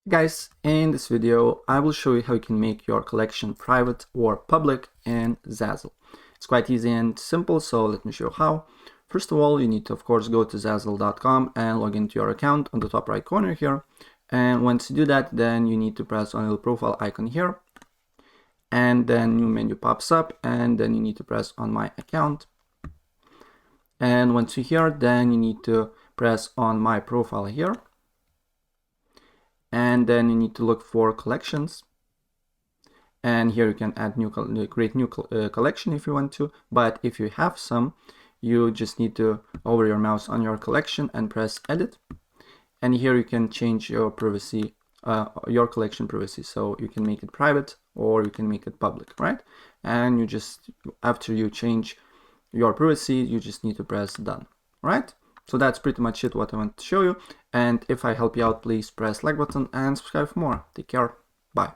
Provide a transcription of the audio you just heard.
Guys, in this video, I will show you how you can make your collection private or public in Zazzle. It's quite easy and simple, so let me show you how. First of all, you need to, of course, go to Zazzle.com and log into your account on the top right corner here. And once you do that, then you need to press on the profile icon here. And then new menu pops up, and then you need to press on my account. And once you're here, then you need to press on my profile here. And then you need to look for collections, and here you can add create new collection if you want to, but if you have some, you just need to hover your mouse on your collection and press edit, and here you can change your privacy, your collection privacy, so you can make it private or you can make it public, right? And you just, after you change your privacy, you just need to press done, right? So that's pretty much it what I want to show you. And if I help you out, please press like button and subscribe for more. Take care. Bye.